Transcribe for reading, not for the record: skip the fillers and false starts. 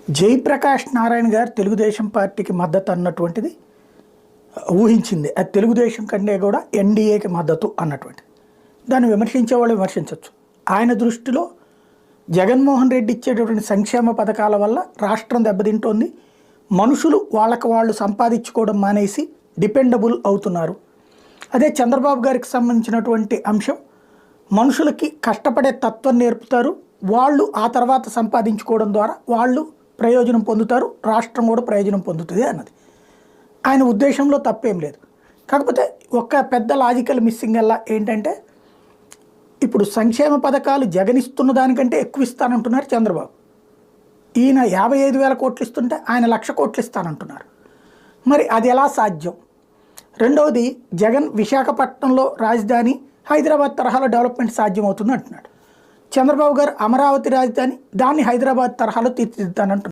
జయప్రకాష్ నారాయణ గారు తెలుగుదేశం పార్టీకి మద్దతు అన్నటువంటిది ఊహించింది. అది తెలుగుదేశం కంటే కూడా ఎన్డీఏకి మద్దతు అన్నటువంటిది. దాన్ని విమర్శించే వాళ్ళు విమర్శించవచ్చు. ఆయన దృష్టిలో జగన్మోహన్ రెడ్డి ఇచ్చేటటువంటి సంక్షేమ పథకాల వల్ల రాష్ట్రం దెబ్బతింటోంది. మనుషులు వాళ్ళకు వాళ్ళు సంపాదించుకోవడం మానేసి డిపెండబుల్ అవుతున్నారు. అదే చంద్రబాబు గారికి సంబంధించినటువంటి అంశం, మనుషులకి కష్టపడే తత్వం నేర్పుతారు, వాళ్ళు ఆ తర్వాత సంపాదించుకోవడం ద్వారా వాళ్ళు ప్రయోజనం పొందుతారు, రాష్ట్రం కూడా ప్రయోజనం పొందుతుంది అన్నది ఆయన ఉద్దేశంలో. తప్పేం లేదు. కాకపోతే ఒక పెద్ద లాజికల్ మిస్సింగ్ అలా ఏంటంటే, ఇప్పుడు సంక్షేమ పథకాలు జగన్ ఇస్తున్న దానికంటే ఎక్కువ ఇస్తానంటున్నారు చంద్రబాబు. ఈయన 55,000 కోట్లు ఇస్తుంటే ఆయన 1,00,000 కోట్లు ఇస్తానంటున్నారు. మరి అది ఎలా సాధ్యం? రెండవది, జగన్ విశాఖపట్నంలో రాజధాని హైదరాబాద్ తరహాలో డెవలప్మెంట్ సాధ్యమవుతుంది అంటున్నాడు. చంద్రబాబు గారు అమరావతి రాజధాని, దాన్ని హైదరాబాద్ తరహాలో తీర్చిదిద్దానంటున్నారు.